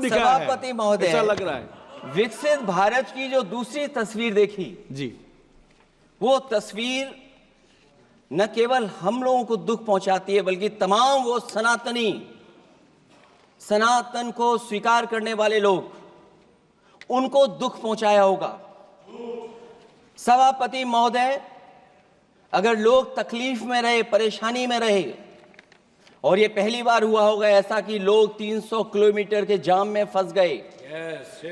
दिखाया है, सभापति महोदय, ऐसा लग रहा है। विकसित भारत की जो दूसरी तस्वीर देखी जी, वो तस्वीर न केवल हम लोगों को दुख पहुंचाती है बल्कि तमाम वो सनातन को स्वीकार करने वाले लोग उनको दुख पहुंचाया होगा। सभापति महोदय, अगर लोग तकलीफ में रहे, परेशानी में रहे, और ये पहली बार हुआ होगा ऐसा कि लोग 300 किलोमीटर के जाम में फंस गए,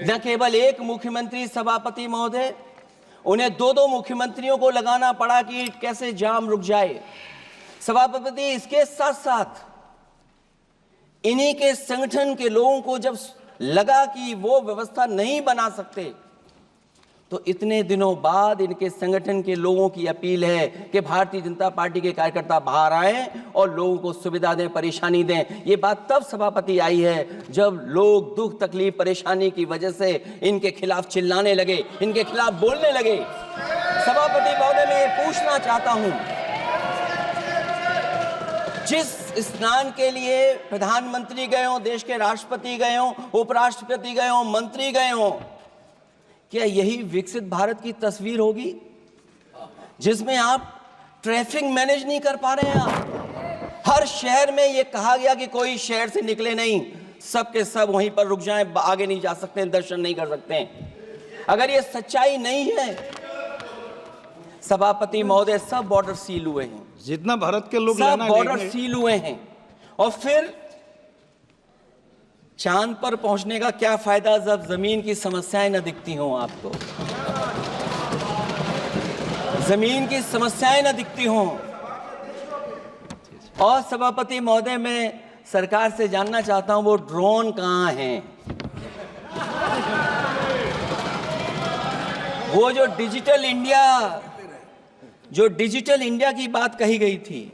न केवल एक मुख्यमंत्री सभापति महोदय, उन्हें दो मुख्यमंत्रियों को लगाना पड़ा कि कैसे जाम रुक जाए। सभापति, इसके साथ साथ इन्हीं के संगठन के लोगों को जब लगा कि वो व्यवस्था नहीं बना सकते, तो इतने दिनों बाद इनके संगठन के लोगों की अपील है कि भारतीय जनता पार्टी के कार्यकर्ता बाहर आए और लोगों को सुविधा दें, परेशानी दें। ये बात तब सभापति आई है जब लोग दुख, तकलीफ, परेशानी की वजह से इनके खिलाफ चिल्लाने लगे, इनके खिलाफ बोलने लगे। सभापति महोदय, मैं ये पूछना चाहता हूं, जिस स्नान के लिए प्रधानमंत्री गए हों, देश के राष्ट्रपति गए हों, उपराष्ट्रपति गए हों, मंत्री गए हों, क्या यही विकसित भारत की तस्वीर होगी जिसमें आप ट्रैफिक मैनेज नहीं कर पा रहे हैं? आप हर शहर में यह कहा गया कि कोई शहर से निकले नहीं, सब के सब वहीं पर रुक जाएं, आगे नहीं जा सकते, दर्शन नहीं कर सकते। अगर ये सच्चाई नहीं है सभापति महोदय, सब बॉर्डर सील हुए हैं, जितना भारत के लोग सब बॉर्डर सील हुए हैं, और फिर चांद पर पहुंचने का क्या फायदा जब जमीन की समस्याएं न दिखती हों आपको, जमीन की समस्याएं न दिखती हों। और सभापति महोदय, मैं सरकार से जानना चाहता हूं वो ड्रोन कहां हैं? वो जो डिजिटल इंडिया की बात कही गई थी,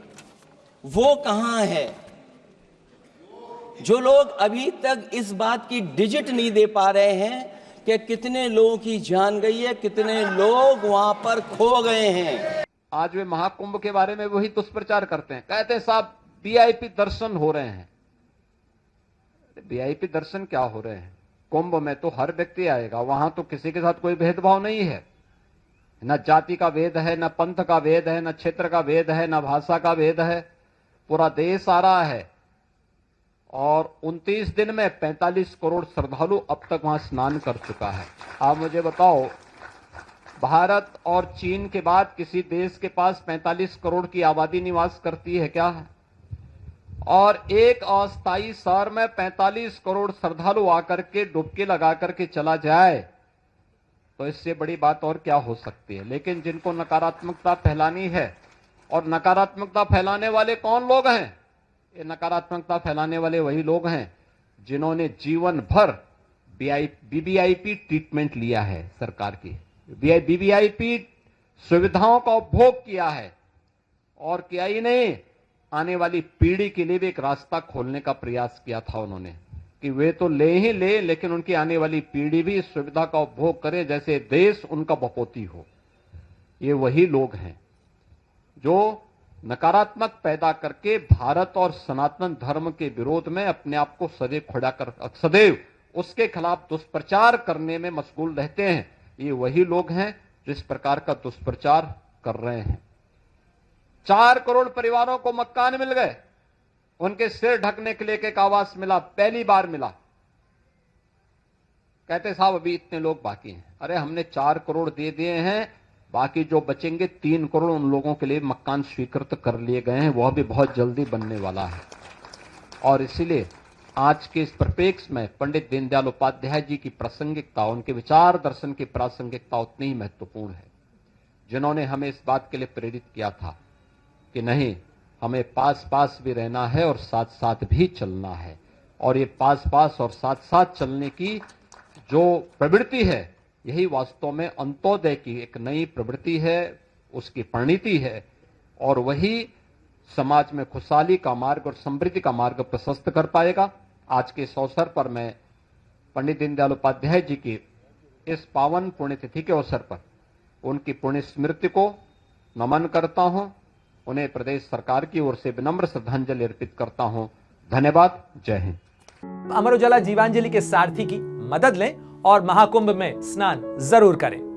वो कहां है? जो लोग अभी तक इस बात की डिजिट नहीं दे पा रहे हैं कि कितने लोगों की जान गई है, कितने लोग वहां पर खो गए हैं। आज वे महाकुंभ के बारे में वही दुष्प्रचार करते हैं, कहते हैं साहब वीआईपी दर्शन हो रहे हैं। वीआईपी दर्शन क्या हो रहे हैं? कुंभ में तो हर व्यक्ति आएगा, वहां तो किसी के साथ कोई भेदभाव नहीं है, न जाति का भेद है, न पंथ का भेद है, न क्षेत्र का भेद है, न भाषा का भेद है, पूरा देश आ रहा है। और 29 दिन में 45 करोड़ श्रद्धालु अब तक वहां स्नान कर चुका है। आप मुझे बताओ, भारत और चीन के बाद किसी देश के पास 45 करोड़ की आबादी निवास करती है क्या? और एक अस्थायी शहर में 45 करोड़ श्रद्धालु आकर के डुबकी लगा करके चला जाए तो इससे बड़ी बात और क्या हो सकती है? लेकिन जिनको नकारात्मकता फैलानी है, और नकारात्मकता फैलाने वाले कौन लोग हैं? ये नकारात्मकता फैलाने वाले वही लोग हैं जिन्होंने जीवन भर बीबीआईपी ट्रीटमेंट लिया है, सरकार की बीबीआईपी सुविधाओं का उपभोग किया है, और किया ही नहीं, आने वाली पीढ़ी के लिए भी एक रास्ता खोलने का प्रयास किया था उन्होंने कि वे तो ले ही ले, लेकिन उनकी आने वाली पीढ़ी भी इस सुविधा का उपभोग करे जैसे देश उनका बपोती हो। ये वही लोग हैं जो नकारात्मक पैदा करके भारत और सनातन धर्म के विरोध में अपने आप को सदैव उसके खिलाफ दुष्प्रचार करने में मशगूल रहते हैं। ये वही लोग हैं जो इस प्रकार का दुष्प्रचार कर रहे हैं। 4 करोड़ परिवारों को मकान मिल गए, उनके सिर ढकने के लिए एक आवास मिला, पहली बार मिला। कहते साहब अभी इतने लोग बाकी हैं। अरे हमने 4 करोड़ दे दिए हैं, बाकी जो बचेंगे 3 करोड़ उन लोगों के लिए मकान स्वीकृत कर लिए गए हैं, वह भी बहुत जल्दी बनने वाला है। और इसीलिए आज के इस परिप्रेक्ष्य में पंडित दीनदयाल उपाध्याय जी की प्रासंगिकता, उनके विचार दर्शन की प्रासंगिकता उतनी ही महत्वपूर्ण है, जिन्होंने हमें इस बात के लिए प्रेरित किया था कि नहीं, हमें पास पास भी रहना है और साथ साथ भी चलना है। और ये पास पास और साथ साथ चलने की जो प्रवृत्ति है, यही वास्तव में अंत्योदय की एक नई प्रवृत्ति है, उसकी परिणति है, और वही समाज में खुशहाली का मार्ग और समृद्धि का मार्ग प्रशस्त कर पाएगा। आज के इस अवसर पर मैं पंडित दीनदयाल उपाध्याय जी की इस पावन पुण्यतिथि के अवसर पर उनकी पुण्य स्मृति को नमन करता हूं, उन्हें प्रदेश सरकार की ओर से विनम्र श्रद्धांजलि अर्पित करता हूं। धन्यवाद। जय हिंद। अमर उजाला जीवांजलि के सारथी की मदद लें और महाकुंभ में स्नान जरूर करें।